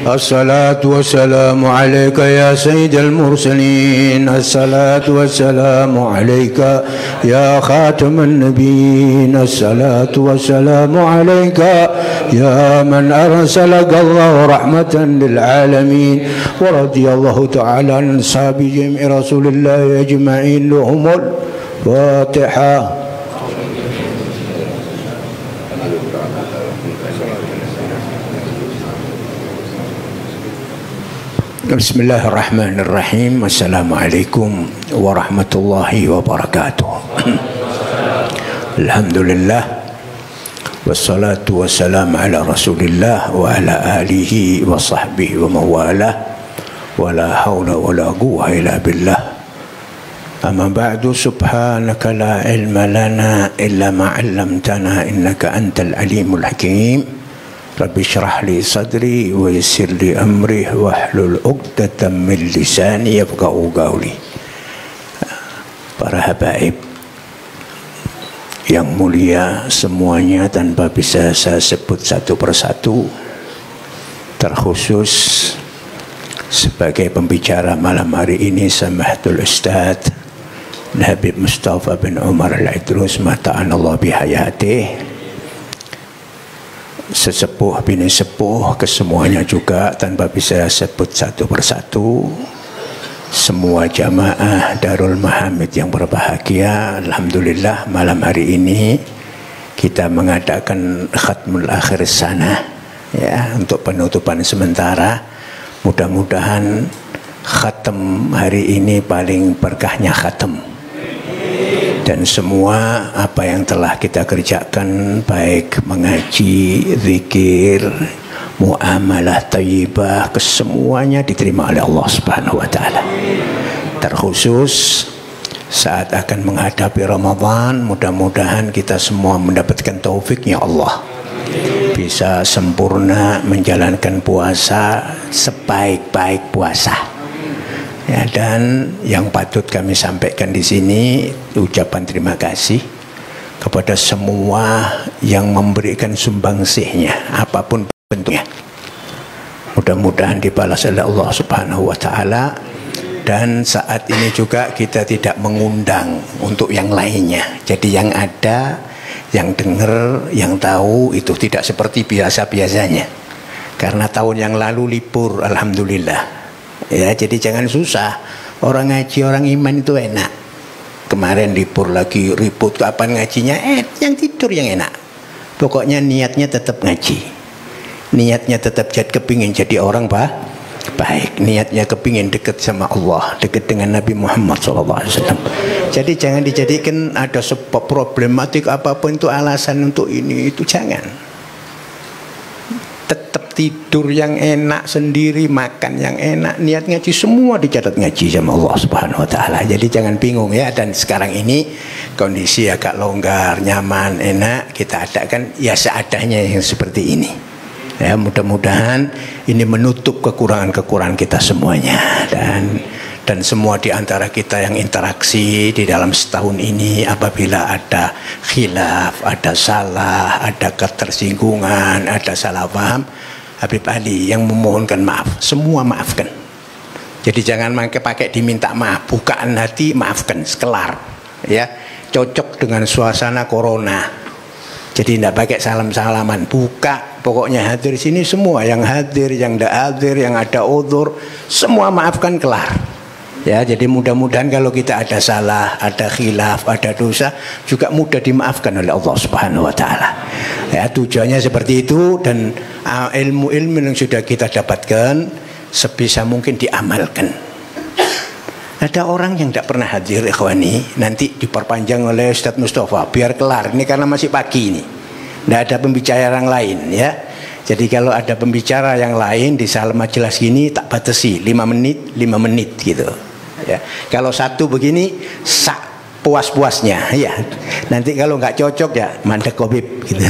الصلاة والسلام عليك يا سيد المرسلين. الصلاة والسلام عليك يا خاتم النبيين. الصلاة والسلام عليك يا من أرسلك الله رحمة للعالمين. ورضي الله تعالى عن أصحاب جميع رسول الله أجمعين. لهم الفاتحة. Bismillahirrahmanirrahim. Assalamualaikum warahmatullahi wabarakatuh. Alhamdulillah wassalatu wassalamu ala rasulillah wa ala alihi wa sahbihi wa mawalah wa la hawla wa la quwwata illa billah. Amma ba'du, subhanaka la ilma lana illa ma 'allamtana innaka antal alimul hakim. Rabbi syrah li sadri wa yassir li amri wahlul 'uqdatam min lisani yafqahu qawli. Para habaib yang mulia semuanya, tanpa bisa saya sebut satu persatu, terkhusus sebagai pembicara malam hari ini Samahtul Ustaz Habib Mustafa bin Umar Al-Idrus mata'anallah bihayatih, sesepuh bini sepuh, kesemuanya juga tanpa bisa sebut satu persatu, semua jamaah Darul Mahamid yang berbahagia. Alhamdulillah malam hari ini kita mengadakan khatmul akhir sana ya, untuk penutupan sementara. Mudah-mudahan khatam hari ini paling berkahnya khatam. Dan semua apa yang telah kita kerjakan, baik mengaji, zikir, muamalah thayyibah, kesemuanya diterima oleh Allah Subhanahu wa taala. Terkhusus saat akan menghadapi Ramadan, mudah-mudahan kita semua mendapatkan taufiknya Allah, bisa sempurna menjalankan puasa sebaik-baik puasa. Ya, dan yang patut kami sampaikan di sini ucapan terima kasih kepada semua yang memberikan sumbangsihnya apapun bentuknya. Mudah-mudahan dibalas oleh Allah Subhanahu wa taala. Dan saat ini juga kita tidak mengundang untuk yang lainnya. Jadi yang ada, yang dengar, yang tahu itu tidak seperti biasa-biasanya. Karena tahun yang lalu libur, alhamdulillah. Ya, jadi jangan susah. Orang ngaji, orang iman itu enak. Kemarin libur lagi ribut, kapan ngajinya? Yang tidur yang enak. Pokoknya niatnya tetap ngaji. Niatnya tetap kepingin jadi orang baik. Niatnya kepingin dekat sama Allah, dekat dengan Nabi Muhammad SAW. Jadi jangan dijadikan ada sebab problematik apapun itu alasan untuk ini itu, jangan. Tetap tidur yang enak sendiri, makan yang enak, niat ngaji, semua dicatat ngaji sama Allah Subhanahu wa taala. Jadi jangan bingung ya. Dan sekarang ini kondisi agak longgar, nyaman, enak, kita adakan ya seadanya yang seperti ini. Ya, mudah-mudahan ini menutup kekurangan-kekurangan kita semuanya, dan semua di antara kita yang interaksi di dalam setahun ini, apabila ada khilaf, ada salah, ada ketersinggungan, ada salah paham, Habib Ali yang memohonkan maaf, semua maafkan. Jadi jangan pakai diminta maaf, bukaan hati, maafkan, sekelar ya, cocok dengan suasana corona. Jadi tidak pakai salam-salaman, buka, pokoknya hadir sini semua, yang hadir, yang tidak hadir, yang ada udzur, semua maafkan, kelar. Ya, jadi mudah-mudahan kalau kita ada salah, ada khilaf, ada dosa, juga mudah dimaafkan oleh Allah Subhanahu wa taala. Ya, tujuannya seperti itu. Dan ilmu-ilmu yang sudah kita dapatkan sebisa mungkin diamalkan. Ada orang yang tidak pernah hadir, ikhwani, nanti diperpanjang oleh Ustaz Mustafa biar kelar. Ini karena masih pagi ini, tidak ada pembicara yang lain ya. Jadi kalau ada pembicara yang lain di salah majelis gini, tak batasi 5 menit gitu ya. Kalau satu begini sak puas-puasnya ya. Nanti kalau nggak cocok ya mandek kobib gitu.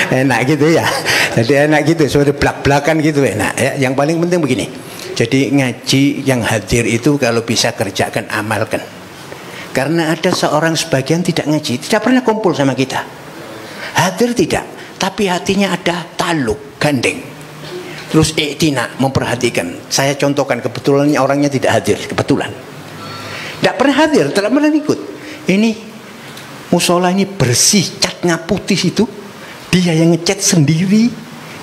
Enak gitu ya. Jadi enak gitu, sudah belak-belakan gitu enak ya. Yang paling penting begini. Jadi ngaji yang hadir itu kalau bisa kerjakan, amalkan. Karena ada seorang sebagian tidak ngaji, tidak pernah kumpul sama kita. Hadir tidak, tapi hatinya ada taluk, gandeng. terus i'tina, memperhatikan. Saya contohkan, kebetulan orangnya tidak hadir, kebetulan tidak pernah hadir, tidak pernah ikut. Ini musola ini bersih, catnya putih, itu dia yang ngecat sendiri,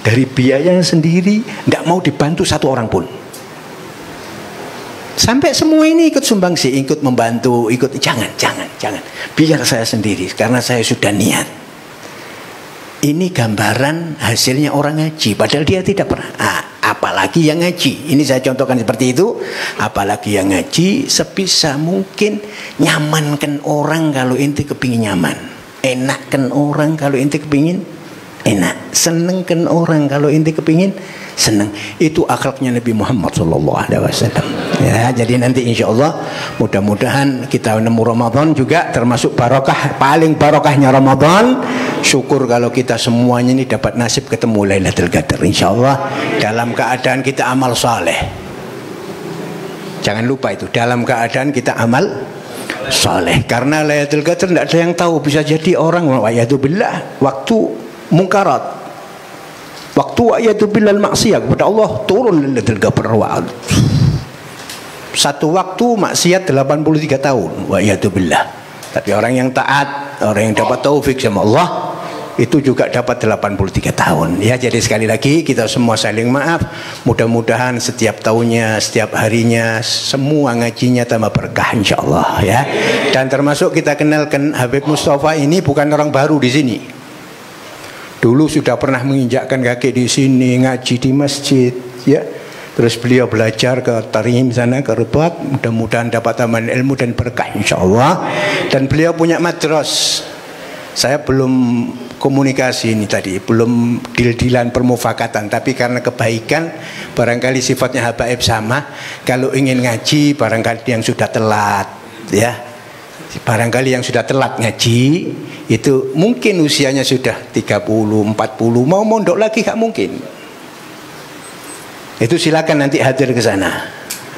dari biayanya sendiri, tidak mau dibantu satu orang pun. Sampai semua ini ikut sumbangsi, ikut membantu, ikut. Jangan, biar saya sendiri, karena saya sudah niat. Ini gambaran hasilnya orang ngaji, padahal dia tidak pernah. Apalagi yang ngaji, ini saya contohkan seperti itu. Apalagi yang ngaji, sebisa mungkin nyamankan orang kalau inti kepingin nyaman, enakkan orang kalau inti kepingin enak, senengkan orang kalau inti kepingin seneng. Itu akhlaknya Nabi Muhammad SAW. Ya, jadi nanti insya Allah mudah-mudahan kita nemu Ramadan juga termasuk barokah, paling barokahnya Ramadan. Syukur kalau kita semuanya ini dapat nasib ketemu Lailatul Qadar insya Allah, dalam keadaan kita amal saleh. Jangan lupa itu, dalam keadaan kita amal saleh, karena Lailatul Qadar tidak ada yang tahu, bisa jadi orang wa'iyatubillah waktu mungkarat, waktu wa'iyatubillah maksiyah kepada Allah, turun Lailatul Qadar. Satu waktu maksiat 83 tahun wa'iyatubillah. Tapi orang yang taat, orang yang dapat taufik sama Allah, itu juga dapat 83 tahun. Ya, jadi sekali lagi kita semua saling maaf. Mudah-mudahan setiap tahunnya, setiap harinya, semua ngajinya tambah berkah insya Allah ya. Dan termasuk kita kenalkan Habib Mustafa ini bukan orang baru di sini. Dulu sudah pernah menginjakkan kaki di sini, ngaji di masjid ya. Terus beliau belajar ke Tarim sana, ke Rebak. Mudah-mudahan dapat tambahan ilmu dan berkah insya Allah. Dan beliau punya madras. Saya belum komunikasi ini tadi, belum deal-dealan permufakatan, tapi karena kebaikan, barangkali sifatnya habaib sama. Kalau ingin ngaji, barangkali yang sudah telat ya, barangkali yang sudah telat ngaji itu mungkin usianya sudah 30, 40, mau mondok lagi gak mungkin. Itu silakan nanti hadir ke sana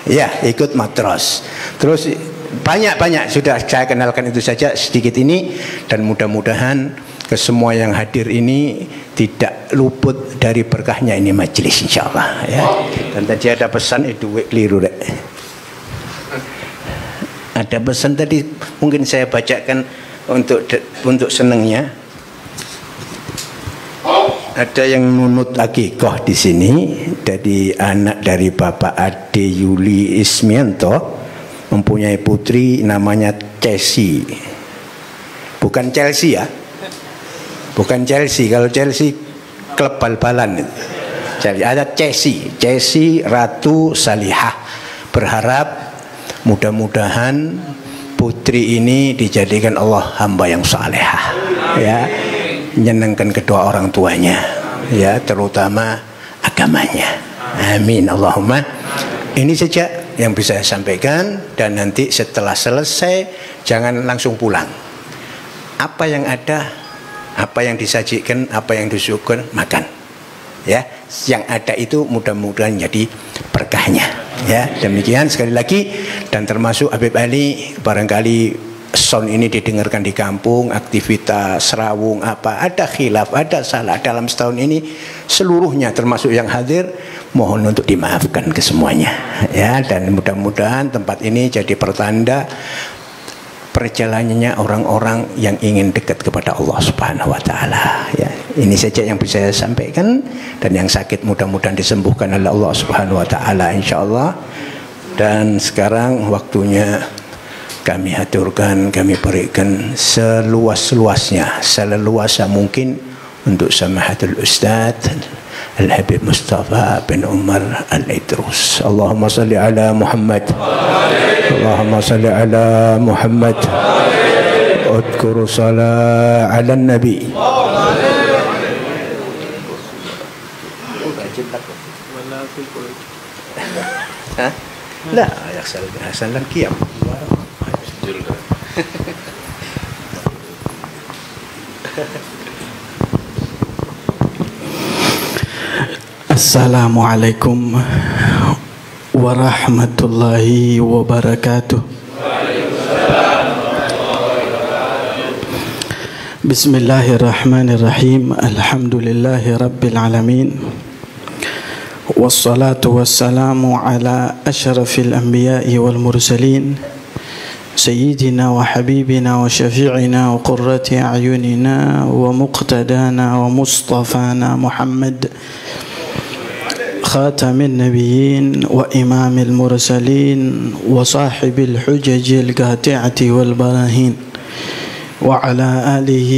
ya, ikut matros. Terus banyak sudah saya kenalkan, itu saja sedikit ini. Dan mudah-mudahan ke semua yang hadir ini tidak luput dari berkahnya ini majelis insyaallah ya. Dan tadi ada pesan itu keliru deh. Ada pesan tadi mungkin saya bacakan untuk senengnya. Ada yang nunut akikoh di sini dari anak dari Bapak Ade Yuli Ismianto, mempunyai putri namanya Chelsea. Bukan Chelsea ya. Bukan Chelsea, kalau Chelsea klub bal-balan. Jadi ada Chelsea Ratu Salihah. Berharap mudah-mudahan putri ini dijadikan Allah hamba yang salehah ya, menyenangkan kedua orang tuanya ya, terutama agamanya. Amin Allahumma. Ini saja yang bisa saya sampaikan, dan nanti setelah selesai jangan langsung pulang. Apa yang ada, apa yang disajikan, apa yang disuguhkan, makan ya. Yang ada itu mudah-mudahan jadi berkahnya ya. Demikian sekali lagi. Dan termasuk Habib Ali, barangkali sound ini didengarkan di kampung, aktivitas serawung apa, ada khilaf, ada salah dalam setahun ini, seluruhnya termasuk yang hadir, mohon untuk dimaafkan ke semuanya ya. Dan mudah-mudahan tempat ini jadi pertanda perjalanannya orang-orang yang ingin dekat kepada Allah Subhanahu wa taala ya. Ini saja yang bisa saya sampaikan, dan yang sakit mudah-mudahan disembuhkan oleh Allah Subhanahu wa taala insyaallah. Dan sekarang waktunya kami haturkan, kami berikan seluas-luasnya, seleluasa mungkin untuk Samahatul Ustadz Al-Habib Mustafa bin Umar Al-Idrus. Allahumma salli ala Muhammad. Allahumma salli ala Muhammad. Udhkuru salat ala Nabi. لا يحسن لك قيام. Assalamualaikum warahmatullahi wabarakatuh. Bismillahirrahmanirrahim. Alhamdulillahi rabbil alamin. والصلاة والسلام على أشرف الأنبياء والمرسلين سيدنا وحبيبنا وشفيعنا وقرة أعيننا ومقتدانا ومصطفانا محمد خاتم النبيين وإمام المرسلين وصاحب الحجج القاطعة والبراهين وعلى آله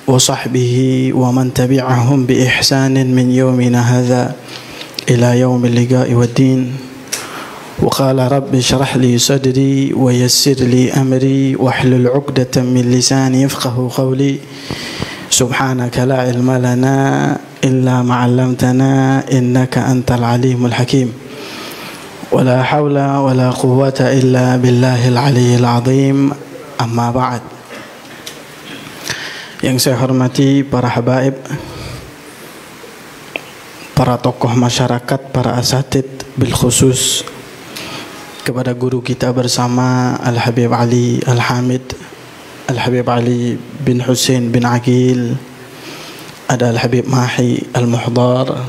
وصحبه ومن تبعهم بإحسان من يومنا هذا إلى يوم اللقاء والدين. وقال رب اشرح لي صدري ويسر لي أمري واحلل عقدة من لساني يفقه قولي سبحانك لا علم لنا إلا ما علمتنا إنك أنت العليم الحكيم ولا حول ولا قوة إلا بالله العلي العظيم. أما بعد. Yang saya hormati para habaib, para tokoh masyarakat, para asatid, bil khusus kepada guru kita bersama Al-Habib Ali Al-Hamid, Al-Habib Ali bin Hussein bin Aqil, ada Al-Habib Mahi Al-Muhdar,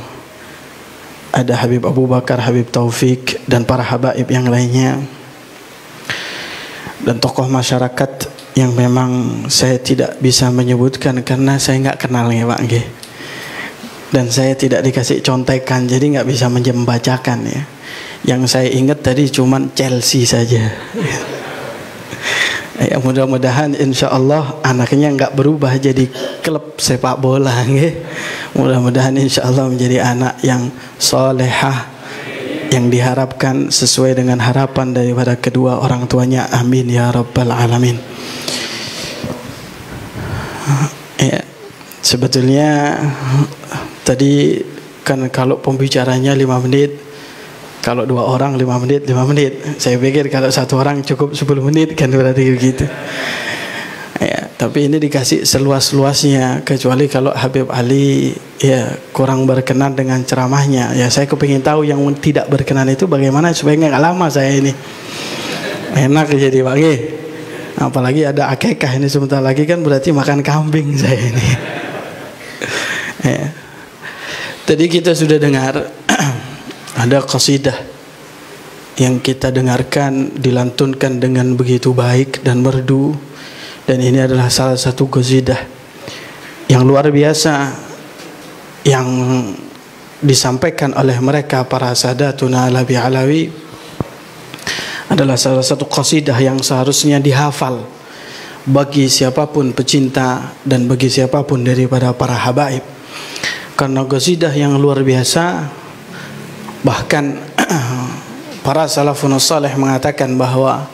ada Habib Abu Bakar, Habib Taufik, dan para habaib yang lainnya, dan tokoh masyarakat yang memang saya tidak bisa menyebutkan karena saya nggak kenal ya Pak G. Dan saya tidak dikasih contekan, jadi nggak bisa membacakan ya. Yang saya ingat tadi cuman Chelsea saja. Ya, mudah-mudahan insya Allah anaknya nggak berubah jadi klub sepak bola ya. Mudah-mudahan insya Allah menjadi anak yang solehah, yang diharapkan sesuai dengan harapan daripada kedua orang tuanya. Amin ya rabbal alamin. Ya, sebetulnya tadi kan kalau pembicaranya 5 menit, kalau 2 orang 5 menit 5 menit. Saya pikir kalau 1 orang cukup 10 menit kan berarti begitu. Ya, tapi ini dikasih seluas-luasnya, kecuali kalau Habib Ali ya kurang berkenan dengan ceramahnya. Ya saya kepingin tahu yang tidak berkenan itu bagaimana supaya nggak lama saya ini. Enak jadi Pak G. Apalagi ada akekah ini sebentar lagi kan berarti makan kambing saya ini. Ya. Tadi kita sudah dengar ada qasidah yang kita dengarkan dilantunkan dengan begitu baik dan merdu, dan ini adalah salah satu qasidah yang luar biasa yang disampaikan oleh mereka para sadatuna Alawi Alawi. Adalah salah satu qasidah yang seharusnya dihafal bagi siapapun pecinta dan bagi siapapun daripada para habaib, karena qasidah yang luar biasa. Bahkan para salafun salih mengatakan bahwa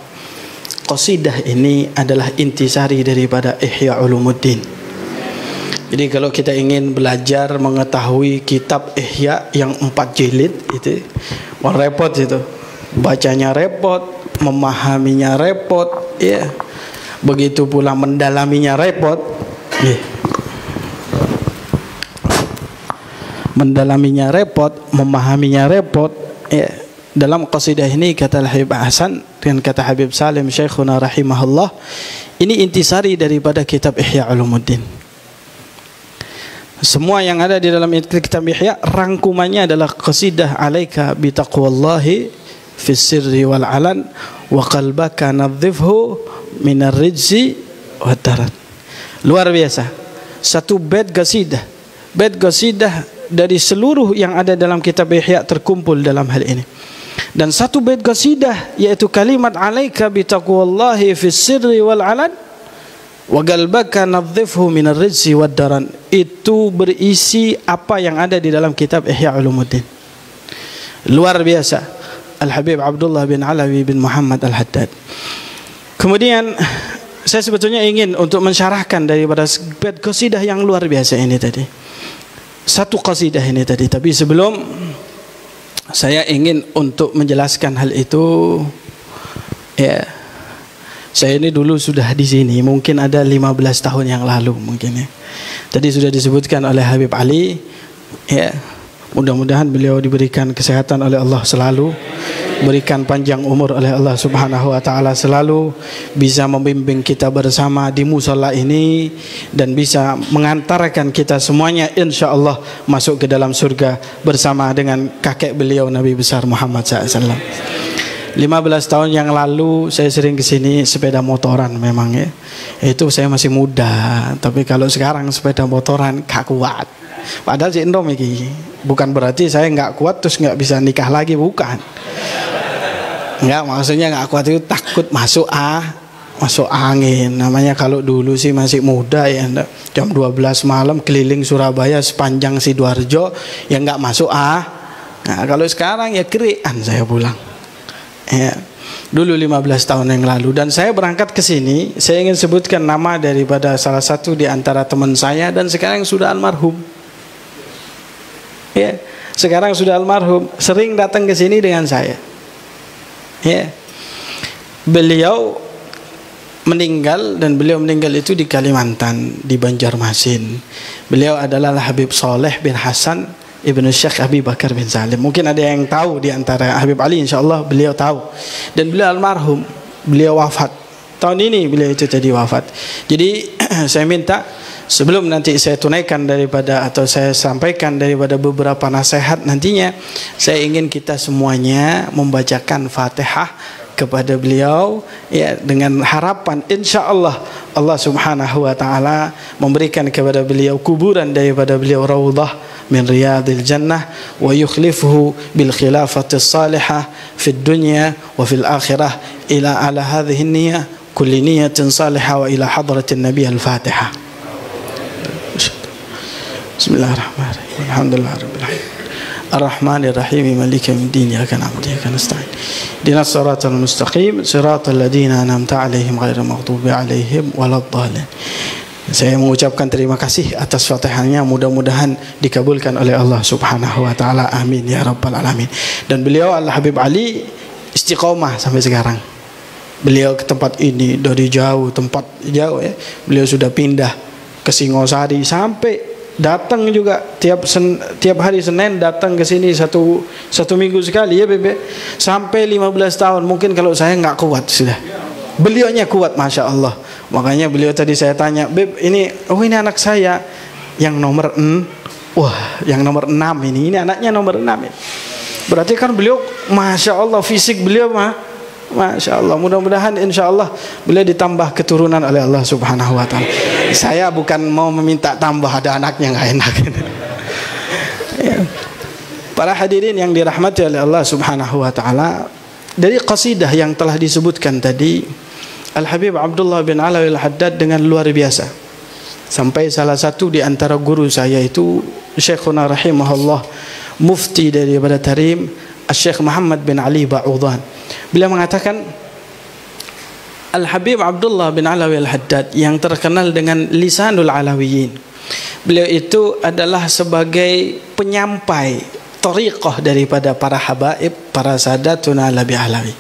qasidah ini adalah intisari daripada Ihya Ulumuddin. Jadi kalau kita ingin belajar mengetahui kitab Ihya yang 4 jilid itu, wah repot itu. Bacanya repot, memahaminya repot, ya. Begitu pula mendalaminya repot, ya. Mendalaminya repot, memahaminya repot, ya. Dalam qasidah ini kata Habib Hasan dan kata Habib Salim Syekhuna rahimahullah, ini intisari daripada kitab Ihya Ulumuddin. Semua yang ada di dalam kitab Ihya rangkumannya adalah qasidah alaika bi taqwallahi fi sirri wal alan wa qalbaka nadhifhu minar rijzi wa daran. Luar biasa. Satu bait qasidah dari seluruh yang ada dalam kitab Ihya terkumpul dalam hal ini. Dan satu bait qasidah yaitu kalimat alaika bi taqwallahi fi sirri wal alan wa qalbaka nadhifhu minar rijzi wa daran, itu berisi apa yang ada di dalam kitab Ihya Ulumuddin. Luar biasa. Al-Habib Abdullah bin Alawi bin Muhammad Al-Haddad. Kemudian saya sebetulnya ingin untuk mensyarahkan daripada bait qasidah yang luar biasa ini tadi. Satu qasidah ini tadi. Tapi sebelum saya ingin untuk menjelaskan hal itu, ya, saya ini dulu sudah di sini, mungkin ada 15 tahun yang lalu mungkin ya. Tadi sudah disebutkan oleh Habib Ali, ya. Mudah-mudahan beliau diberikan kesehatan oleh Allah selalu. berikan panjang umur oleh Allah Subhanahu wa taala, selalu bisa membimbing kita bersama di musala ini dan bisa mengantarkan kita semuanya insyaallah masuk ke dalam surga bersama dengan kakek beliau Nabi besar Muhammad SAW. 15 tahun yang lalu saya sering ke sini sepeda motoran memang ya. Itu saya masih muda, tapi kalau sekarang sepeda motoran gak kuat. Padahal si endom iki. Bukan berarti saya nggak kuat terus nggak bisa nikah lagi, bukan. Nggak, maksudnya nggak kuat itu takut masuk angin. Namanya kalau dulu sih masih muda ya, jam 12 malam keliling Surabaya sepanjang Sidoarjo ya nggak masuk. Nah kalau sekarang ya kerian saya pulang. Ya, dulu 15 tahun yang lalu, dan saya berangkat ke sini, saya ingin sebutkan nama daripada salah satu di antara teman saya dan sekarang sudah almarhum. Ya, sekarang sudah almarhum, sering datang ke sini dengan saya. Ya. Beliau meninggal, dan beliau meninggal itu di Kalimantan, di Banjarmasin. Beliau adalah Habib Saleh bin Hasan Ibnu Syekh Abi Bakar bin Salim. Mungkin ada yang tahu di antara Habib Ali, insyaallah beliau tahu. Dan beliau almarhum, beliau wafat. Tahun ini beliau itu tadi wafat. Jadi saya minta sebelum nanti saya tunaikan daripada atau saya sampaikan daripada beberapa nasihat nantinya, saya ingin kita semuanya membacakan Fatihah kepada beliau ya, dengan harapan insyaallah Allah Subhanahu wa taala memberikan kepada beliau kuburan daripada beliau raudhah min riyadil jannah wa yukhlifuhu bil khilafati salihah fid dunya wa fil akhirah ila ala hadhihi niyyah kulli niyyatin salihah wa ila hadratin nabiy al-Fatihah. Bismillahirrahmanirrahim. Alhamdulillahirabbil alamin. Ar-Rahmanir Rahim, Maliki yaumiddin, iyyaka na'budu wa iyyaka nasta'in. Ihdinas siratal mustaqim, siratal ladzina an'amta 'alaihim ghairil maghdubi 'alaihim waladdallin. Saya mengucapkan terima kasih atas Fatihahnya, mudah-mudahan dikabulkan oleh Allah Subhanahu wa taala. Amin ya rabbal alamin. Dan beliau Al-Habib Ali istiqomah sampai sekarang. Beliau ke tempat ini dari jauh, tempat jauh ya. Beliau sudah pindah ke Singosari, sampai datang juga tiap hari Senin datang ke sini satu minggu sekali ya Bebe, sampai 15 tahun. Mungkin kalau saya nggak kuat sudah, beliaunya kuat, masya Allah. Makanya beliau tadi saya tanya, Beb ini anak saya yang nomor yang nomor 6 ini anaknya nomor 6 ini. Berarti kan beliau masya Allah, fisik beliau masya Allah. Mudah-mudahan insya Allah beliau ditambah keturunan oleh Allah Subhanahu wa taala. Saya bukan mau meminta tambah, ada anaknya nggak enak. Ya. Para hadirin yang dirahmati oleh Allah Subhanahu wa taala, dari qasidah yang telah disebutkan tadi, Al-Habib Abdullah bin Alawi Al-Haddad dengan luar biasa. Sampai salah satu di antara guru saya itu Syekhuna rahimahullah, mufti daripada Tarim, Syekh Muhammad bin Ali Ba'udhan. Beliau mengatakan Al-Habib Abdullah bin Alawi Al-Haddad yang terkenal dengan Lisanul Alawiyin, beliau itu adalah sebagai penyampai thariqah daripada para habaib, para sadatuna Alawi Alawi.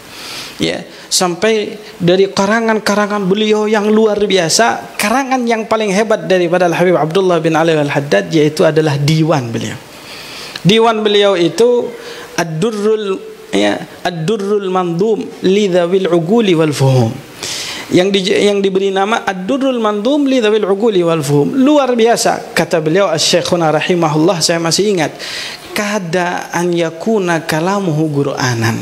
Ya, sampai dari karangan-karangan beliau yang luar biasa, karangan yang paling hebat daripada Al-Habib Abdullah bin Alawi Al-Haddad yaitu adalah diwan beliau. Diwan beliau itu Ad-Durrul Mandum li dzawil uguli wal fuhum, yang diberi nama Ad-Durrul Mandum li dzawil uguli wal fuhum. Luar biasa, kata beliau Asy-Syekhuna rahimahullah, saya masih ingat, kada an yakuna kalamuhu Qur'anan.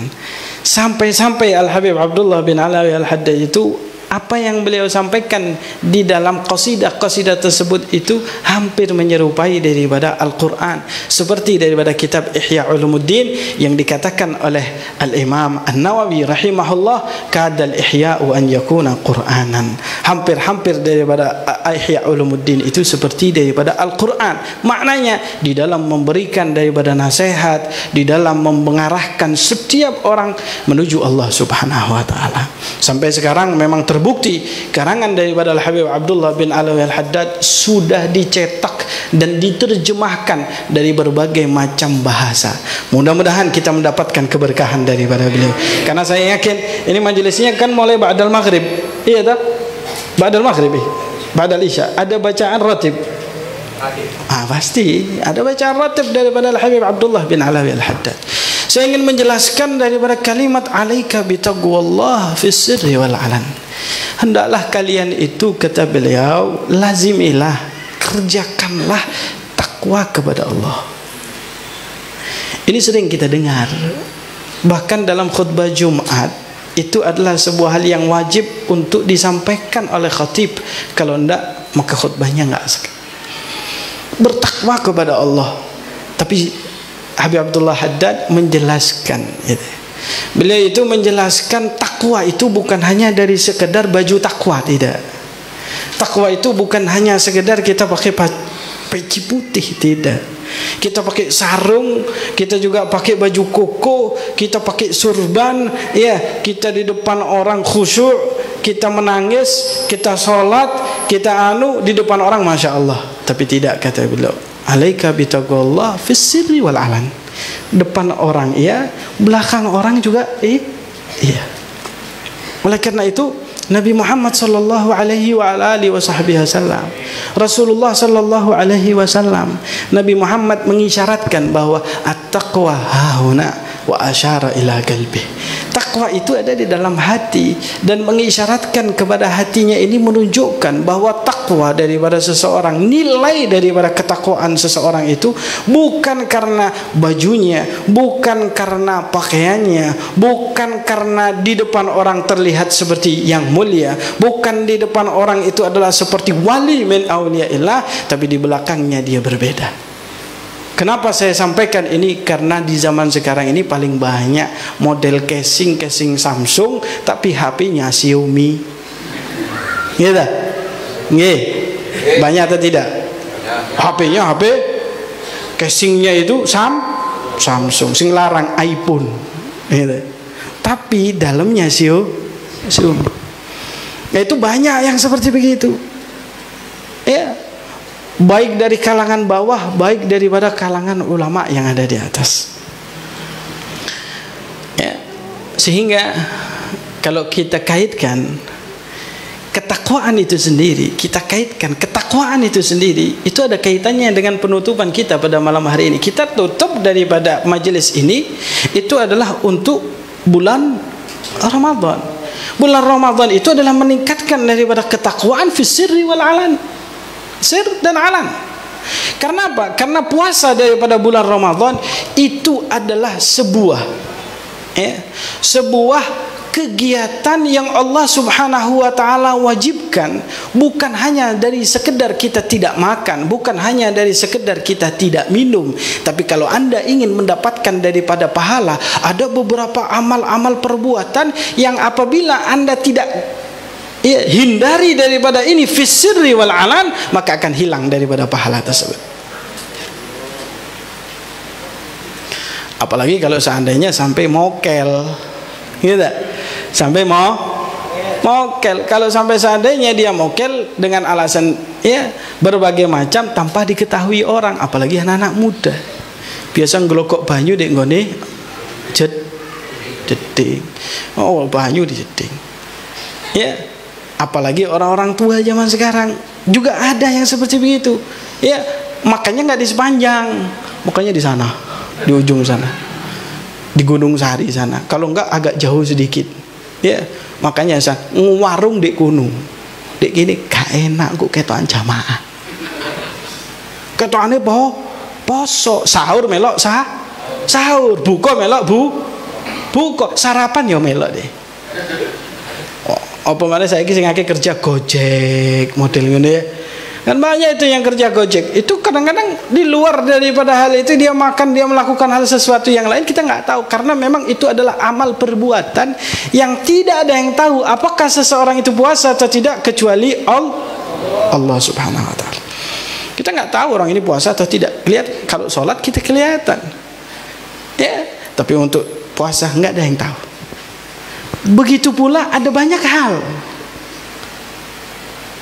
Sampai-sampai Al-Habib Abdullah bin Alawi Al-Haddad itu, apa yang beliau sampaikan di dalam qasidah-qasidah tersebut itu hampir menyerupai daripada Al-Quran, seperti daripada kitab Ihya Ulumuddin yang dikatakan oleh Al-Imam An-Nawawi rahimahullah, kadal ihya'u an yakuna Qur'anan. Hampir-hampir daripada Ihya Ulumuddin itu seperti daripada Al-Quran. Maknanya di dalam memberikan daripada nasihat, di dalam mengarahkan setiap orang menuju Allah Subhanahu wa taala. Sampai sekarang memang terbukti karangan daripada Al-Habib Abdullah bin Alawi Al-Haddad sudah dicetak dan diterjemahkan dari berbagai macam bahasa. Mudah-mudahan kita mendapatkan keberkahan daripada beliau, karena saya yakin ini majelisnya kan mulai ba'dal maghrib. Iya tak? Ba'dal maghrib, ba'dal isya ada bacaan ratib. Pasti ada bacaan ratib daripada Al-Habib Abdullah bin Alawi Al-Haddad. Saya ingin menjelaskan daripada kalimat alaika bitaqwallah fis sirri wal alan. Hendaklah kalian itu, kata beliau, lazimilah, kerjakanlah takwa kepada Allah. Ini sering kita dengar. Bahkan dalam khutbah Jumat, itu adalah sebuah hal yang wajib untuk disampaikan oleh khatib. Kalau tidak, maka khutbahnya enggak asik. Bertakwa kepada Allah. Tapi Habib Abdullah Haddad menjelaskan itu. Beliau itu menjelaskan takwa itu bukan hanya dari sekedar baju takwa, tidak. Takwa itu bukan hanya sekedar kita pakai peci putih, tidak. Kita pakai sarung, kita juga pakai baju koko, kita pakai surban, ya, kita di depan orang khusyuk, kita menangis, kita sholat, kita di depan orang, masya Allah. Tapi tidak, kata beliau, alaika bitaqwallah fis sirri wal alan. Depan orang iya, belakang orang juga iya. Oleh karena itu Nabi Muhammad sallallahu alaihi wa alihi wasallam, Rasulullah sallallahu alaihi wasallam, Nabi Muhammad mengisyaratkan bahwa at-taqwa hahuna wa asyara ila qalbi. Takwa itu ada di dalam hati dan mengisyaratkan kepada hatinya. Ini menunjukkan bahwa takwa daripada seseorang, nilai daripada ketakwaan seseorang itu bukan karena bajunya, bukan karena pakaiannya, bukan karena di depan orang terlihat seperti yang mulia, bukan di depan orang itu adalah seperti wali min auliyaillah, tapi di belakangnya dia berbeda. Kenapa saya sampaikan ini? Karena di zaman sekarang ini paling banyak model casing Samsung, tapi HP-nya Xiaomi. Iya tak? Nggih. Banyak atau tidak? HP-nya HP, casingnya itu Samsung. Sing larang iPhone. Gitu. Tapi dalamnya Xiaomi. Nah, itu banyak yang seperti begitu. Ya. Baik dari kalangan bawah, baik daripada kalangan ulama yang ada di atas. Ya. Sehingga kalau kita kaitkan ketakwaan itu sendiri, ketakwaan itu sendiri, itu ada kaitannya dengan penutupan kita pada malam hari ini. Kita tutup daripada majelis ini, itu adalah untuk bulan Ramadan. Bulan Ramadan itu adalah meningkatkan daripada ketakwaan fi sirri wal alan. Sir dan alan. Karena apa? Karena puasa daripada bulan Ramadan itu adalah sebuah kegiatan yang Allah Subhanahu wa taala wajibkan, bukan hanya dari sekedar kita tidak makan, bukan hanya dari sekedar kita tidak minum, tapi kalau Anda ingin mendapatkan daripada pahala, ada beberapa amal-amal perbuatan yang apabila Anda tidak hindari daripada ini fis sirri wal alan, maka akan hilang daripada pahala tersebut. Apalagi kalau seandainya sampai mokel, gitu. Sampai mokel. Kalau sampai seandainya dia mokel dengan alasan berbagai macam tanpa diketahui orang, apalagi anak-anak muda. Biasa ngelokok banyu dek nggone jeding. Oh, banyu di jeding. Ya. Apalagi orang-orang tua zaman sekarang juga ada yang seperti begitu. Ya, makanya nggak di sepanjang, makanya di sana, di ujung sana, di Gunung Sari sana. Kalau nggak agak jauh sedikit. Ya, makanya warung di gunung, di gini gak enak kok ketokan jamaah. Ketokane poso, sahur melok sahur, buka melok buka, sarapan ya melok deh. Apa mana saya sing akeh kerja Gojek model ngene ya. Kan banyak itu yang kerja Gojek. Itu kadang-kadang di luar daripada hal itu dia makan, dia melakukan hal sesuatu yang lain, kita nggak tahu, karena memang itu adalah amal perbuatan yang tidak ada yang tahu apakah seseorang itu puasa atau tidak kecuali Allah Subhanahu wa taala. Kita nggak tahu orang ini puasa atau tidak. Lihat kalau sholat kita kelihatan. Ya, tapi untuk puasa nggak ada yang tahu. Begitu pula ada banyak hal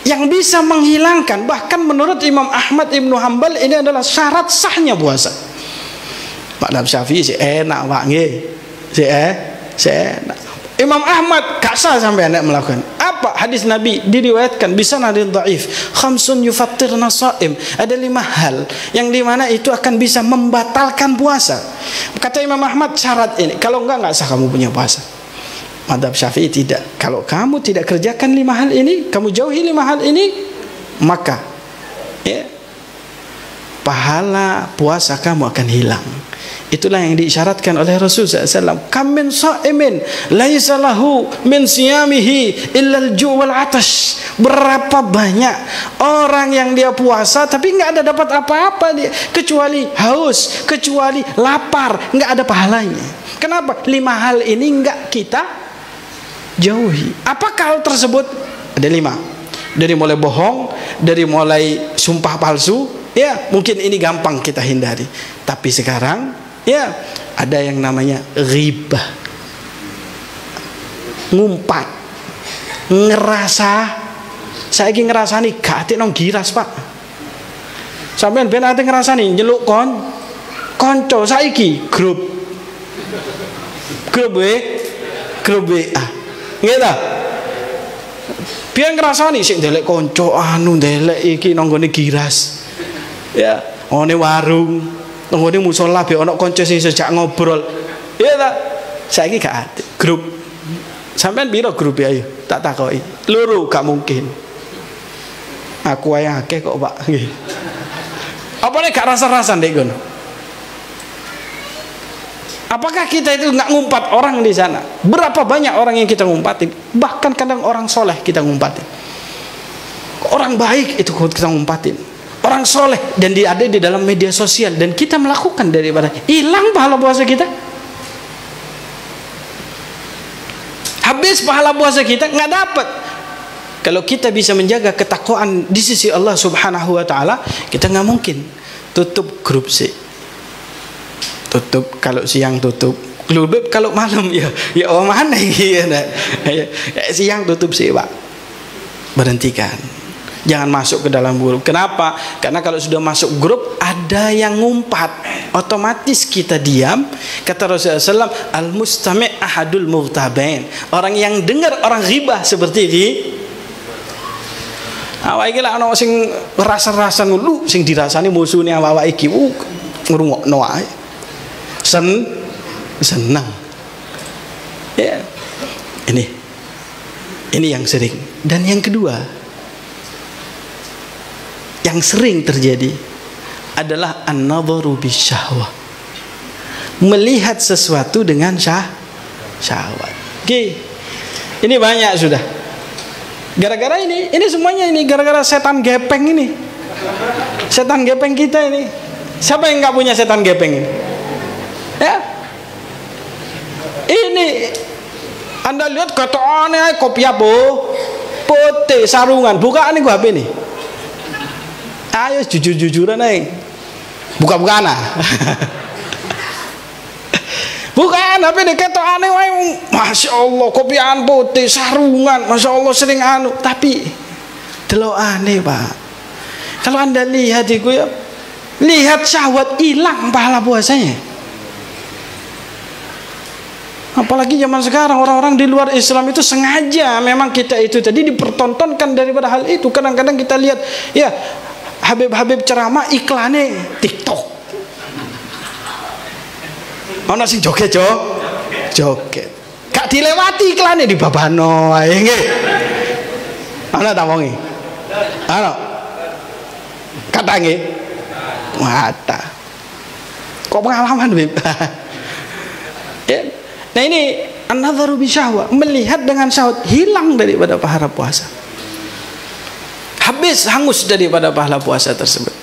yang bisa menghilangkan, bahkan menurut Imam Ahmad Ibnu Hanbal ini adalah syarat sahnya puasa. Pak Imam Syafi'i si enak Pak nggih. Si enak. Imam Ahmad gak sah sampai anak melakukan. Apa hadis Nabi diriwayatkan bisa nadin dhaif, khamsun yufattirna shaim, ada 5 hal yang dimana itu akan bisa membatalkan puasa. Kata Imam Ahmad syarat ini, kalau enggak sah kamu punya puasa. Madzhab Syafi'i tidak, kalau kamu tidak kerjakan 5 hal ini, kamu jauhi 5 hal ini, maka ya, pahala puasa kamu akan hilang. Itulah yang diisyaratkan oleh Rasulullah SAW. Kam min sha'imin laisa lahu min siyamihi illa al-ju' wal 'atash. Berapa banyak orang yang dia puasa tapi nggak ada dapat apa-apa dia, kecuali haus, kecuali lapar, nggak ada pahalanya. Kenapa? 5 hal ini nggak kita jauhi. Apakah hal tersebut? Ada 5. Dari mulai bohong, dari mulai sumpah palsu, ya mungkin ini gampang kita hindari. Tapi sekarang ya ada yang namanya ghibah, ngumpat, ngerasa. Saya ingin ngerasani gak ati nang giras Pak. Sampeyan ben ate ngerasani nyeluk konco saiki grup WA. Nggih ta? Biar ngerasani sik ndelek konco anu ndelek iki nang gone giras. Ya, ngene warung, nang gone musala be ana konco sing sejak ngobrol. Iya ta? Saiki gak ate grup. Sampeyan piro grup ayo? Tak takoki. Loro gak mungkin. Aku ae akeh kok Pak. Nggih. Apa nek gak rasa-rasan ndek kono? Apakah kita itu nggak ngumpat orang di sana? Berapa banyak orang yang kita ngumpatin? Bahkan kadang orang soleh kita ngumpatin. Orang baik itu kita ngumpatin. Orang soleh dan dia ada di dalam media sosial dan kita melakukan daripada hilang pahala puasa kita. Habis pahala puasa kita nggak dapat. Kalau kita bisa menjaga ketakwaan di sisi Allah Subhanahu wa taala, kita nggak mungkin tutup grup sih. Tutup kalau siang tutup, kalau malam ya mana ya, siang tutup sih Pak, berhentikan, jangan masuk ke dalam grup. Kenapa? Karena kalau sudah masuk grup ada yang ngumpat, otomatis kita diam. Kata Rasulullah SAW, al mustami' ahadul mughtabain, orang yang dengar orang ghibah seperti ini. Awak iki lak ana sing rasa-rasan lu sing dirasani musune awak iki ngrungokno ae. Senang ya. Ini yang sering. Dan yang kedua yang sering terjadi adalah an-nadharu bisyahwah, melihat sesuatu dengan syahwat. Oke. Ini banyak sudah. Gara-gara ini semuanya ini gara-gara setan gepeng ini. Setan gepeng kita ini. Siapa yang nggak punya setan gepeng ini? Ya, ini Anda lihat kata aneh kopi apa putih sarungan, bukaan nih gua HP nih. Ayo jujur-jujuran nih, buka-bukaan ah. Bukan HP nih kata aneh, masya Allah kopian putih sarungan, masya Allah sering anu, tapi terlalu aneh Pak. Kalau Anda lihat itu ya, lihat syahwat hilang pahala puasanya. Apalagi zaman sekarang orang-orang di luar Islam itu sengaja memang kita itu tadi dipertontonkan daripada hal itu. Kadang-kadang kita lihat ya Habib-habib ceramah iklannya TikTok. Ana sing joget. Gak dilewati iklannya di babano ae nggih. Ana ta wonge? Ana. Kata nggih. Mata. Kok pengalaman Bib? Ya. Nah ini an-nadharu bisyahwah, melihat dengan syahwat, hilang daripada pahala puasa. Habis hangus daripada pahala puasa tersebut.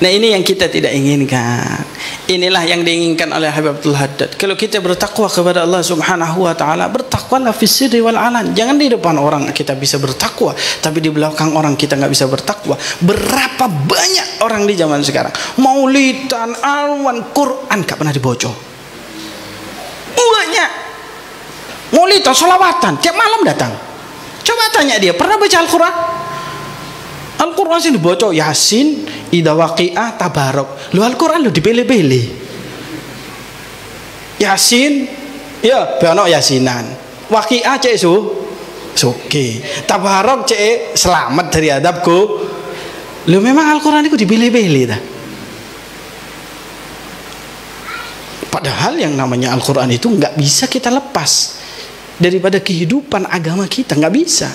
Nah ini yang kita tidak inginkan. Inilah yang diinginkan oleh Habib Abdul Haddad. Kalau kita bertakwa kepada Allah Subhanahu wa taala, bertakwalah fis sirri wal alan. Jangan di depan orang kita bisa bertakwa, tapi di belakang orang kita nggak bisa bertakwa. Berapa banyak orang di zaman sekarang maulidan, alwan, Quran gak pernah dibaca. Banyak maulidan, sholawatan tiap malam datang. Coba tanya dia, pernah baca Al-Quran? Al-Quran sih dibaca Yasin, Idza Waqi'ah, Tabarok. Lu Al-Quran lu dipilih-pilih. Yasin, ya beano Yasinan. Waqi'ah cek Oke, tabarok cek selamat dari adabku. Lu memang Al-Quran itu dipilih-pilih dah. Padahal yang namanya Al-Quran itu nggak bisa kita lepas daripada kehidupan agama kita, nggak bisa.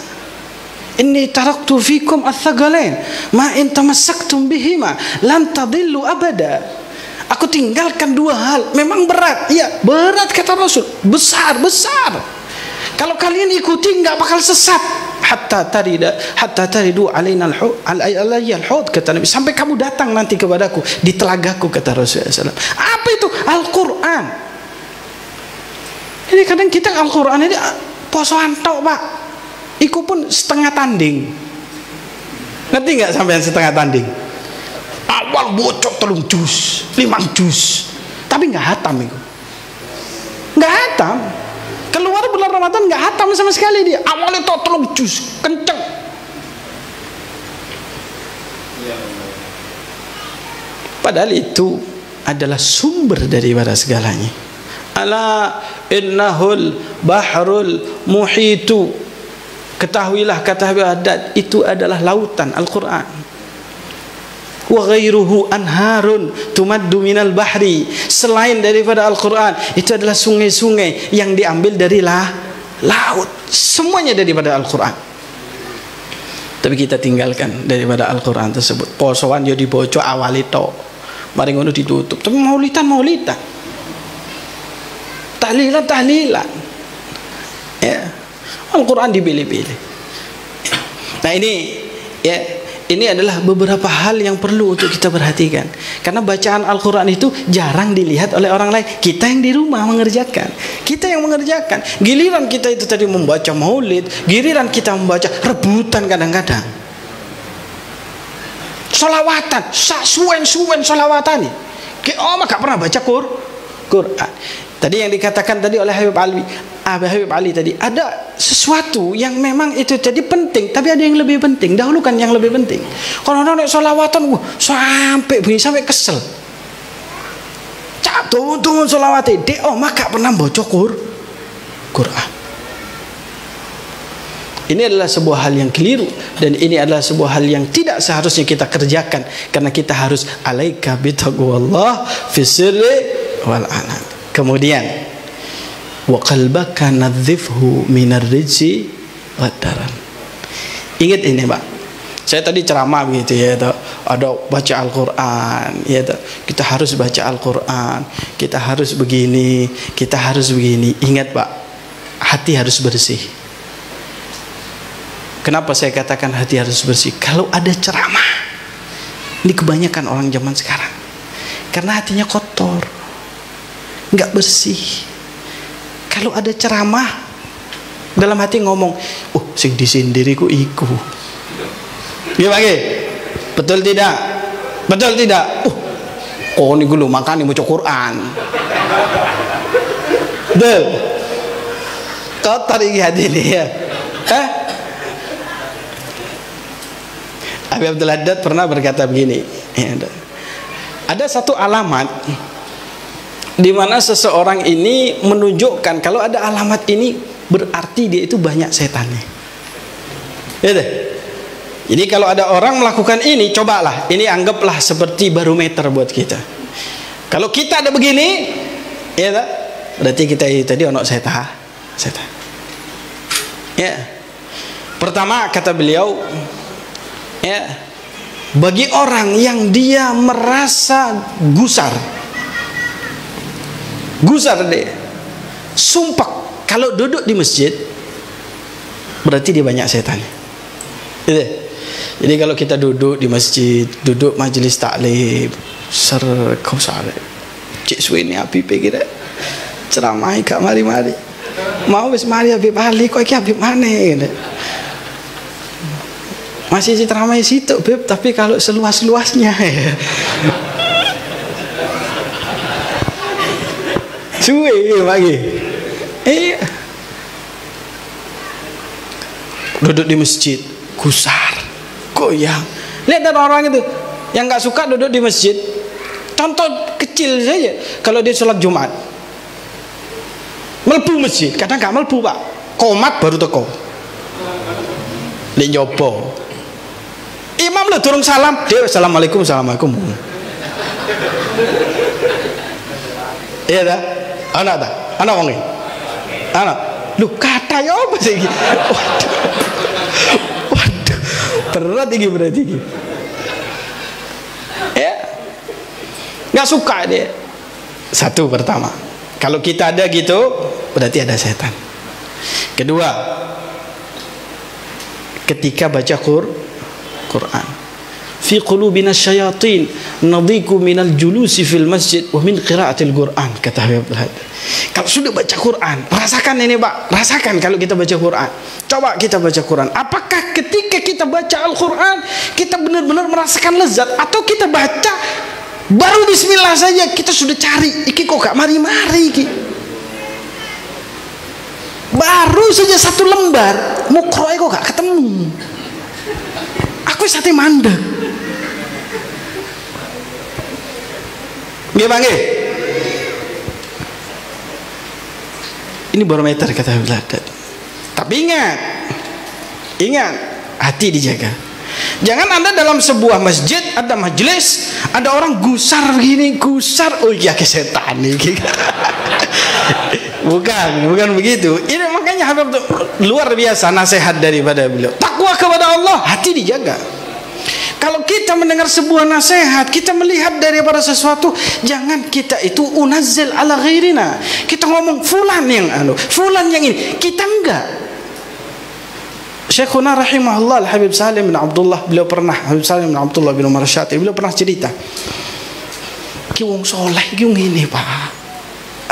Inni taraktu fikum ats-tsagalain ma in tamassaktum bihima lan tadillu abada. Aku tinggalkan dua hal, memang berat, iya berat kata Rasul, besar. Kalau kalian ikuti nggak bakal sesat. Hatta taridu alaina al-hud kata Nabi, sampai kamu datang nanti kepadaku di telagaku kata Rasulullah SAW. Apa itu? Al-Quran. Ini kadang kita Al-Quran ini posoan tok pak, iku pun setengah tanding. Ngerti nggak sampai setengah tanding? Awal bocok 3 juz, 5 juz, tapi nggak hatam itu, nggak hatam. Keluar bulan Ramadan nggak hatam sama sekali dia. Awalnya tuh 3 juz, kenceng. Padahal itu adalah sumber daripada segalanya. Ala innahul bahrul muhitu. Ketahuilah kata adat itu adalah lautan Al-Quran. Wa ghairuhu anharun tumaddu minal bahri. Selain daripada Al-Quran itu adalah sungai-sungai yang diambil dari laut. Semuanya daripada Al-Quran. Tapi kita tinggalkan daripada Al-Quran tersebut. Posoan yo diboco awali tok, mari ngono ditutup. Tapi maulitan tahlilan ya, Al-Quran dipilih-pilih. Nah ini ya, ini adalah beberapa hal yang perlu untuk kita perhatikan. Karena bacaan Al-Quran itu jarang dilihat oleh orang lain. Kita yang di rumah mengerjakan. Giliran kita itu tadi membaca maulid, giliran kita membaca rebutan kadang-kadang. Solawatan, suwen solawatan nih. Gak pernah baca Quran. Tadi yang dikatakan tadi oleh Habib Ali tadi, ada sesuatu yang memang itu jadi penting, tapi ada yang lebih penting. Dahulukan yang lebih penting. Kalau orang solawatan, sampai bunyi sampai kesel. Cak turun solawatan, maka pernah baca Quran. Ini adalah sebuah hal yang keliru, dan ini adalah sebuah hal yang tidak seharusnya kita kerjakan, karena kita harus alaika bitaqwallah fi sirri wal alan. Kemudian wa qalbaka nadzifhu minar rijsi wad-daran. Ingat ini Pak, saya tadi ceramah begitu ya, ada baca Al-Quran ya, kita harus baca Al-Quran, kita harus begini, kita harus begini. Ingat Pak, hati harus bersih. Kenapa saya katakan hati harus bersih? Kalau ada ceramah, ini kebanyakan orang zaman sekarang, karena hatinya kotor, nggak bersih. Kalau ada ceramah, dalam hati ngomong, sing disindiriku iku. Gimana? Betul tidak? Ini gue makan nih mau Quran. Betul. Kotor ini hati ini ya. Habib Abdul Haddad pernah berkata begini. Ada satu alamat di mana seseorang ini menunjukkan kalau ada alamat ini berarti dia itu banyak setannya. Jadi kalau ada orang melakukan ini, cobalah, ini anggaplah seperti barometer buat kita. Kalau kita ada begini, ya berarti kita tadi ono setan. Ya. Pertama kata beliau, ya, bagi orang yang dia merasa gusar deh, sumpah kalau duduk di masjid berarti dia banyak setan. Jadi kalau kita duduk di masjid, duduk majelis taklim, kau sare cik suwe ini Habib kira ceramah gak mari-mari, mau wis mari Habib Ali kok iki Habib maneh gitu. Masih ceramah situ Beb, tapi kalau seluas-luasnya suwe lagi. Duduk di masjid, gusar, goyang. Lihat orang itu yang nggak suka duduk di masjid. Contoh kecil saja, kalau dia sholat Jumat, melbu masjid, kadang nggak melbu Pak, komat baru teko. Lek nyopo. Imam lah turun salam, dia assalamualaikum. Iya dah. Anak wong iki. Anak. Lu kata ya apa sih iki? Waduh. Berat iki berarti iki. Ya. Enggak suka dia. Satu pertama. Kalau kita ada gitu, berarti ada setan. Kedua, ketika baca Quran, fi qulubina syayatin nadhiku minal julusi fil masjid wa min qiraatil Quran, kata Habib Al-Had. Kalau sudah baca Quran, rasakan ini Pak, rasakan kalau kita baca Quran. Coba kita baca Quran, apakah ketika kita baca Al-Quran kita benar-benar merasakan lezat, atau kita baca baru bismillah saja kita sudah cari iki kok gak mari-mari iki, baru saja satu lembar mukroe kok gak ketemu, aku sate mandek. Nggih Bang nggih. Ini barometer kata Habib Al-Had. Tapi ingat, hati dijaga. Jangan Anda dalam sebuah masjid ada majelis, ada orang gusar begini, oh iya ke setan nih. Bukan begitu. Ini makanya Habib luar biasa nasihat daripada beliau. Takwa kepada Allah, hati dijaga. Kalau kita mendengar sebuah nasihat, kita melihat daripada sesuatu, jangan kita itu unazzil ala ghairina. Kita ngomong fulan yang ini, kita enggak. Syekhuna rahimahullah Habib Salim bin Abdullah, Habib Salim bin Abdullah bin Umar Syati, beliau pernah cerita, ki wong soleh ki ngene Pak.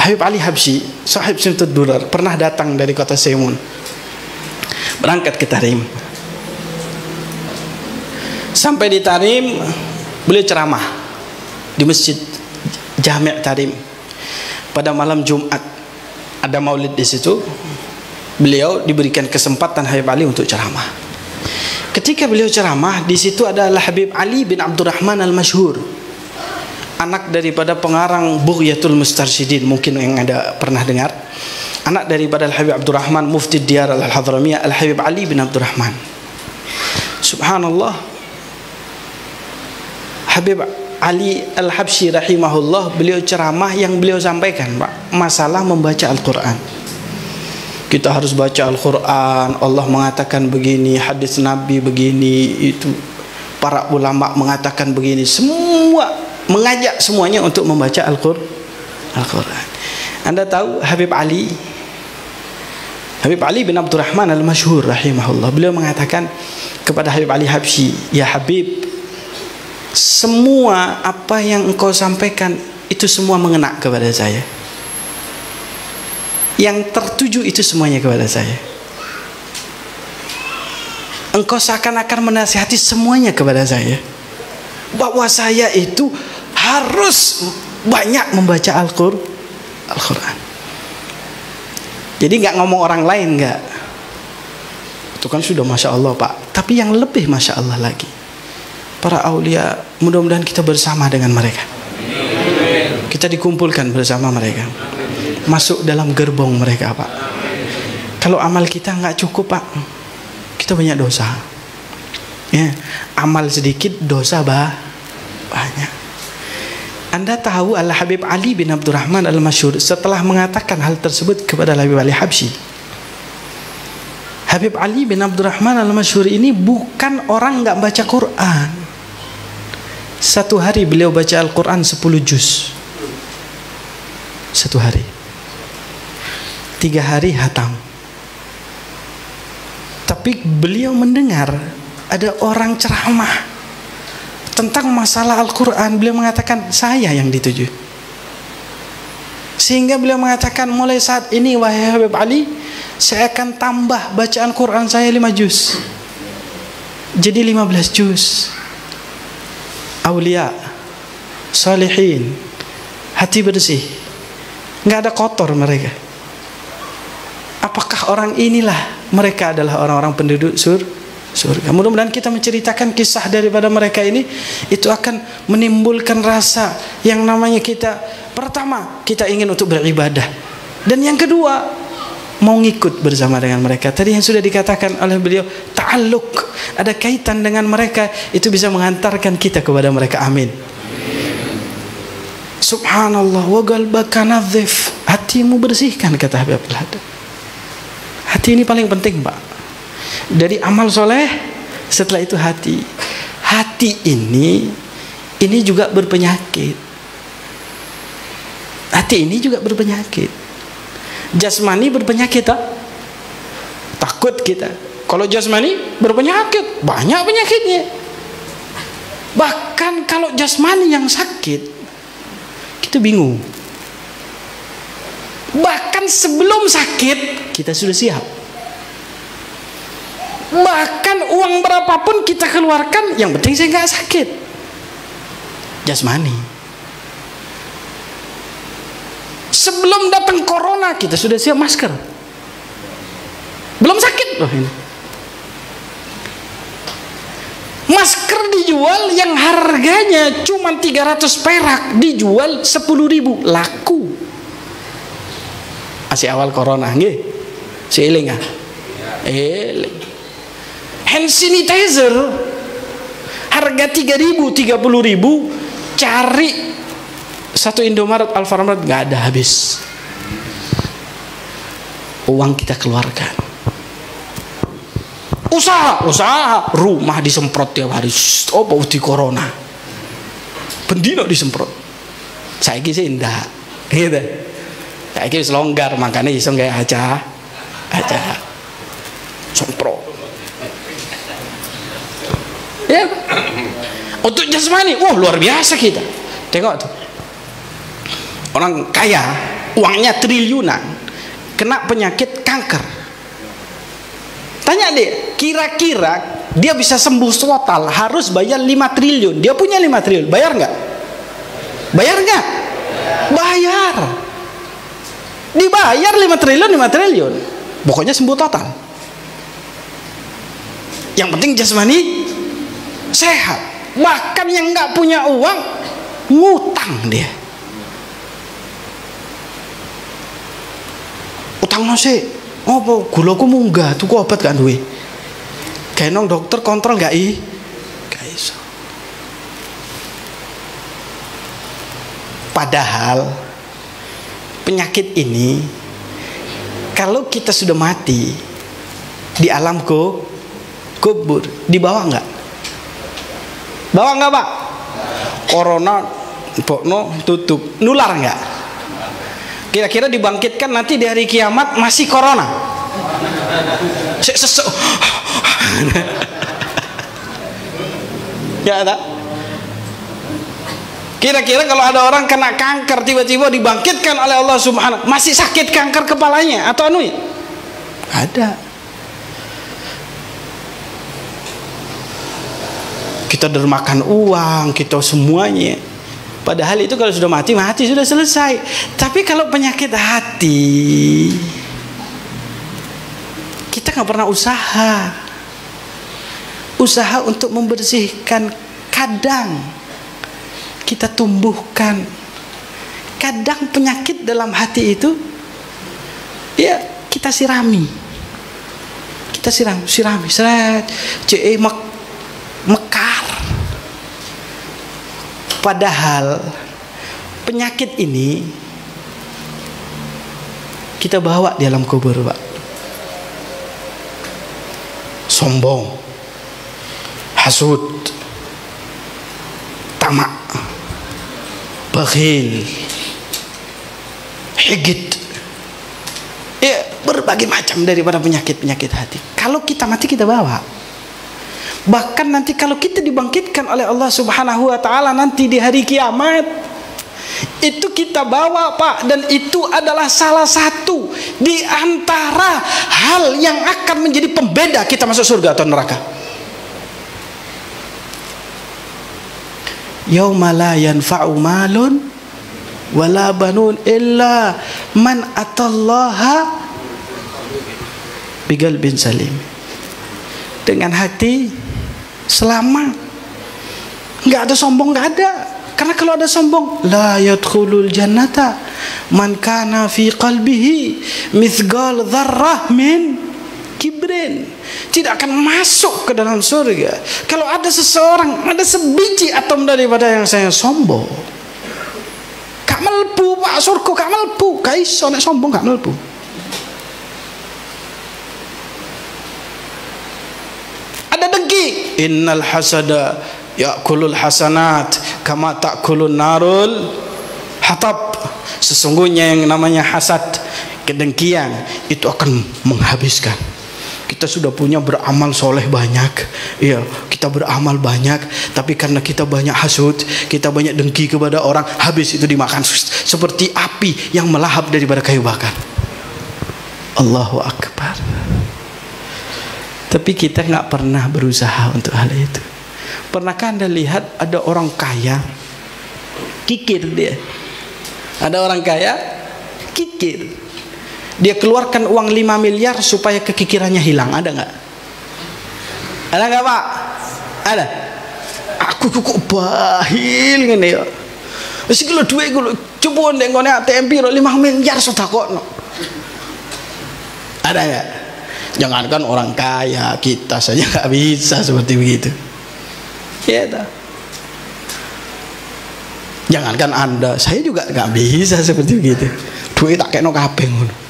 Habib Ali Habsyi, sahib Simtud Durar, pernah datang dari kota Semun, berangkat ke Tarim. Sampai di Tarim, beliau ceramah di masjid Jami' Tarim. Pada malam Jumat ada maulid di situ. Beliau diberikan kesempatan Habib Ali untuk ceramah. Ketika beliau ceramah, di situ adalah Habib Ali bin Abdurrahman Al-Masyhur, anak daripada pengarang Bughyatul Mustarsyidin, mungkin yang ada pernah dengar. Anak daripada Al-Habib Abdurrahman Mufti Diyar Al-Hadramiyah, Al-Habib Ali bin Abdurrahman. Subhanallah, Habib Ali Al-Habsyi rahimahullah, beliau ceramah yang beliau sampaikan Pak, masalah membaca Al-Quran. Kita harus baca Al-Quran, Allah mengatakan begini, hadis Nabi begini, itu para ulama mengatakan begini, semua mengajak semuanya untuk membaca Al-Quran. Anda tahu Habib Ali bin Abdurrahman Al-Masyhur rahimahullah, beliau mengatakan kepada Habib Ali Habsyi, ya Habib, semua apa yang engkau sampaikan itu semua mengena kepada saya. Yang tertuju itu semuanya kepada saya. Engkau seakan-akan menasihati semuanya kepada saya, bahwa saya itu harus banyak membaca Al-Quran. Jadi nggak ngomong orang lain, nggak. Itu kan sudah Masya Allah Pak. Tapi yang lebih Masya Allah lagi, para aulia, mudah-mudahan kita bersama dengan mereka. Kita dikumpulkan bersama mereka, masuk dalam gerbong mereka Pak. Kalau amal kita nggak cukup Pak, kita banyak dosa ya. Amal sedikit, dosa banyak. Anda tahu Al-Habib Ali bin Abdurrahman Al-Masyhur setelah mengatakan hal tersebut kepada Habib Ali Habsyi, Habib Ali bin Abdurrahman Al-Masyhur ini bukan orang nggak baca Quran. Satu hari beliau baca Al-Quran 10 juz. Satu hari. 3 hari hatam. Tapi beliau mendengar ada orang ceramah tentang masalah Al-Quran. Beliau mengatakan, saya yang dituju. Sehingga beliau mengatakan, mulai saat ini wahai Habib Ali, saya akan tambah bacaan Quran saya 5 juz, jadi 15 juz. Aulia, salihin, hati bersih, nggak ada kotor mereka. Apakah orang inilah mereka adalah orang-orang penduduk surga? Mudah-mudahan kita menceritakan kisah daripada mereka ini, itu akan menimbulkan rasa yang namanya kita, pertama kita ingin untuk beribadah, dan yang kedua mau ngikut bersama dengan mereka. Tadi yang sudah dikatakan oleh beliau, ta'alluq, ada kaitan dengan mereka, itu bisa mengantarkan kita kepada mereka. Amin. Subhanallah, wa qalbaka nadhif, hatimu bersihkan, kata Habib Al-Hadad. Hati ini paling penting, Pak. Dari amal soleh, setelah itu hati. Hati ini juga berpenyakit. Hati ini juga berpenyakit. Jasmani berpenyakit, takut kita. Kalau jasmani berpenyakit, banyak penyakitnya. Bahkan kalau jasmani yang sakit, kita bingung. Bahkan sebelum sakit, kita sudah siap. Bahkan uang berapapun kita keluarkan, yang penting saya nggak sakit. Jasmani. Sebelum datang corona, kita sudah siap masker. Belum sakit loh ini. Masker dijual yang harganya cuma 300 perak, dijual 10.000, laku. Masih awal corona, nggih. Seiling ah. Eling. Hand sanitizer harga 3.000, 30.000, cari satu Indomaret, Alfamart nggak ada, habis. Uang kita keluarkan. Usaha, rumah disemprot tiap hari. Oh, bau di corona. Pendino disemprot. Saya sih indah, gitu. Saya kira longgar, makanya iseng kayak aja, semprot. Ya, untuk jasmani, wah luar biasa kita. Tengok tuh. Orang kaya, uangnya triliunan, kena penyakit kanker. Tanya deh, kira-kira dia bisa sembuh total harus bayar 5 triliun. Dia punya 5 triliun, bayar nggak? Bayar nggak? Bayar. Dibayar 5 triliun. Pokoknya sembuh total. Yang penting jasmani sehat. Bahkan yang nggak punya uang, ngutang dia. Utang nasi, oh gulaku munggah, tuku obat gak duwe. Kayak nong dokter kontrol gak iso. Padahal penyakit ini, kalau kita sudah mati di alam kubur, dibawa nggak? Bawa nggak, Pak? Corona, pokno tutup, nular nggak? Kira-kira dibangkitkan nanti di hari kiamat masih corona. Ya tak? Kira-kira kalau ada orang kena kanker tiba-tiba dibangkitkan oleh Allah Subhanahu, masih sakit kanker kepalanya atau anu ya? Ada. Kita dermakan uang, kita semuanya. Padahal itu kalau sudah mati sudah selesai. Tapi kalau penyakit hati, kita nggak pernah usaha untuk membersihkan. Kadang kita tumbuhkan. Kadang penyakit dalam hati itu, ya kita sirami, seret, mekar. Padahal penyakit ini kita bawa di alam kubur, Pak. Sombong, hasud, tamak, bakhil, higid, ya berbagai macam daripada penyakit hati. Kalau kita mati kita bawa. Bahkan nanti kalau kita dibangkitkan oleh Allah Subhanahu wa taala nanti di hari kiamat, itu kita bawa, Pak, dan itu adalah salah satu di antara hal yang akan menjadi pembeda kita masuk surga atau neraka. Yauma la yanfa'u malun wala banun illa man atallaha biqalbin salim. Dengan hati selamat, nggak ada sombong, nggak ada. Karena kalau ada sombong, la yadkhulul jannata man kana fi qalbihi mithqal dzarrah min kibrin. Tidak akan masuk ke dalam surga kalau ada seseorang, ada sebiji atom daripada yang saya sombong. Gak melbu Pak surga, gak melbu. Gak iso nek sombong gak melbu. Ada dengki. Innal hasada ya'kulul hasanat kama ta'kulun narul hatab. Sesungguhnya yang namanya hasad, kedengkian, itu akan menghabiskan. Kita sudah punya beramal soleh banyak, iya, kita beramal banyak, tapi karena kita banyak hasud, kita banyak dengki kepada orang, habis itu dimakan seperti api yang melahap daripada kayu bakar. Allahu Akbar. Tapi kita nggak pernah berusaha untuk hal itu. Pernahkah Anda lihat ada orang kaya kikir dia? Ada orang kaya kikir. Dia keluarkan uang 5 miliar supaya kekikirannya hilang. Ada nggak? Ada nggak Pak? Ada. Aku kok bahil ngene ya. Wis iki lho dhuwit iku lho. Coba ndek ngene ATM piro 5 miliar sedekahno. Ada nggak? Jangankan orang kaya, kita saja nggak bisa seperti begitu. Ya tak? Jangankan Anda, saya juga nggak bisa seperti begitu. Duit tak kena kabeh ngono.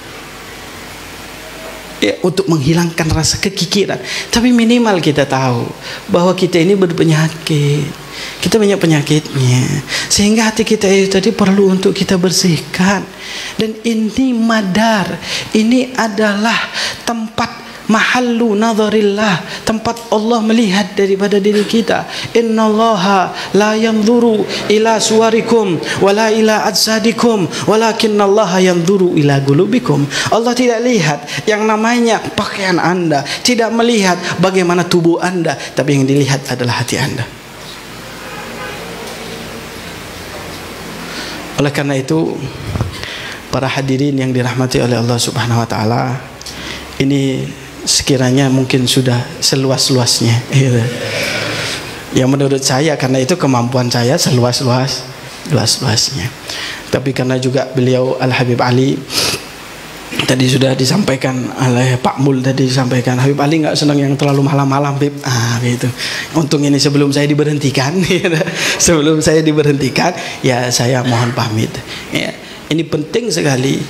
Ya, untuk menghilangkan rasa kekikiran. Tapi minimal kita tahu bahwa kita ini berpenyakit. Kita banyak penyakitnya, sehingga hati kita itu tadi perlu untuk kita bersihkan. Dan ini madar, ini adalah tempat mahallu nadharillah, tempat Allah melihat daripada diri kita. Innallaha la yanzuru ila suwarikum wala ila ajsadikum walakinallaha yanzuru ila qulubikum. Allah tidak lihat yang namanya pakaian Anda, tidak melihat bagaimana tubuh Anda, tapi yang dilihat adalah hati Anda. Oleh karena itu, para hadirin yang dirahmati oleh Allah Subhanahu wa taala, ini sekiranya mungkin sudah seluas-luasnya, ya menurut saya, karena itu kemampuan saya seluas-luasnya. Tapi karena juga beliau Al-Habib Ali tadi sudah disampaikan oleh Pak Mul, tadi disampaikan Habib Ali nggak senang yang terlalu malam-malam, Bib. Gitu. Untung ini sebelum saya diberhentikan, sebelum saya diberhentikan, ya saya mohon pamit. Ya, ini penting sekali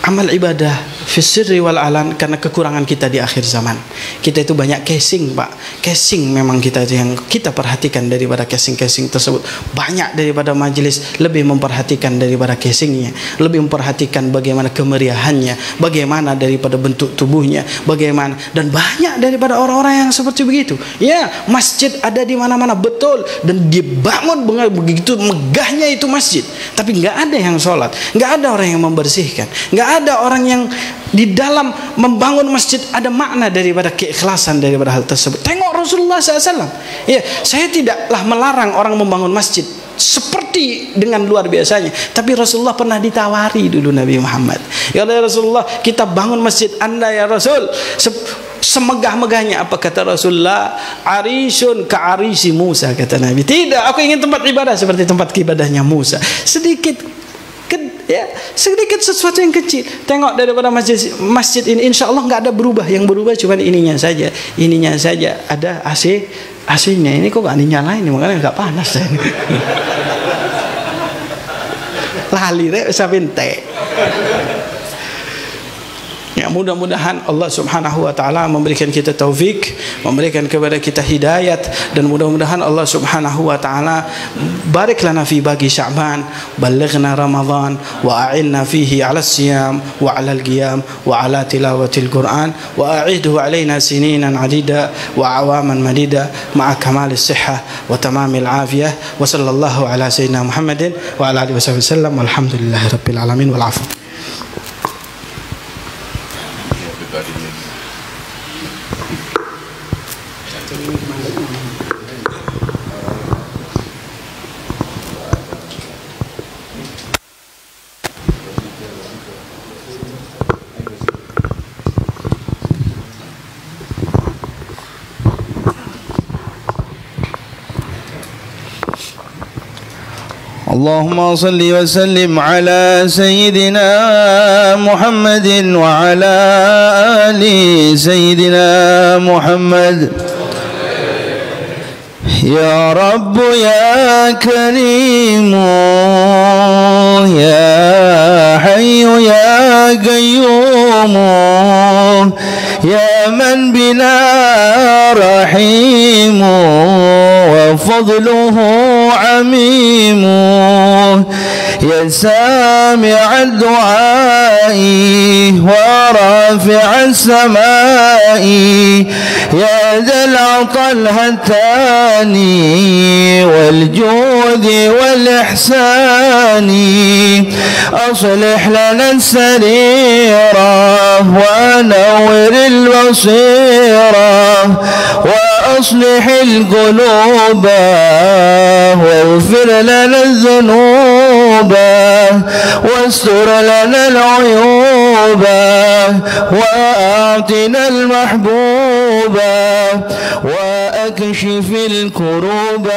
amal ibadah fisirri wal alan, karena kekurangan kita di akhir zaman. Kita itu banyak casing, Pak. Casing memang kita itu yang kita perhatikan daripada casing-casing tersebut. Banyak daripada majelis lebih memperhatikan daripada casingnya, lebih memperhatikan bagaimana kemeriahannya, bagaimana daripada bentuk tubuhnya, bagaimana, dan banyak daripada orang-orang yang seperti begitu. Ya, masjid ada di mana-mana, betul, dan dibangun begitu megahnya itu masjid, tapi nggak ada yang sholat, nggak ada orang yang membersihkan, nggak ada orang yang di dalam membangun masjid ada makna daripada keikhlasan daripada hal tersebut. Tengok Rasulullah SAW. Ya, saya tidaklah melarang orang membangun masjid seperti dengan luar biasanya, tapi Rasulullah pernah ditawari dulu Nabi Muhammad. Ya Rasulullah, kita bangun masjid Anda ya Rasul semegah-megahnya. Apa kata Rasulullah? Arisun ka arisi Musa, kata Nabi. Tidak, aku ingin tempat ibadah seperti tempat ibadahnya Musa. Sedikit sesuatu yang kecil. Tengok daripada masjid ini, insya Allah nggak ada berubah. Yang berubah cuma ininya saja. Ada AC-nya. Ini kok nggak dinyalain, makanya nggak panas ini. Lali rek sabinte. Ya, mudah-mudahan Allah Subhanahu wa taala memberikan kita taufik, memberikan kepada kita hidayat, dan mudah-mudahan Allah Subhanahu wa taala barik lana fi bagi Sya'ban, balighna Ramadan, wa a'inna fihi 'ala siyam wa 'ala al-qiyam wa 'ala tilawatil Qur'an, wa a'idhu 'alaina sininan 'adida wa awaman madida ma'a kamalis sihah wa tamamil afiyah, wa sallallahu ala sayyidina Muhammadin wa ala alihi wasallam, walhamdulillahirabbil alamin wal 'afw. اللهم صل وسلم على سيدنا محمد وعلى آل سيدنا محمد. يا رب يا كريم يا حي يا قيوم يا من بنا رحيم وفضله عميم يا سامع الدعاء ورافع السماء يا ذا العطا الهتاني والجود والإحسان أصلح لنا السريرة ونور البصيرة وأصلح القلوب واغفر لنا الذنوب واستر لنا العيوب وأعطنا المحبوب وأكشف الكروب.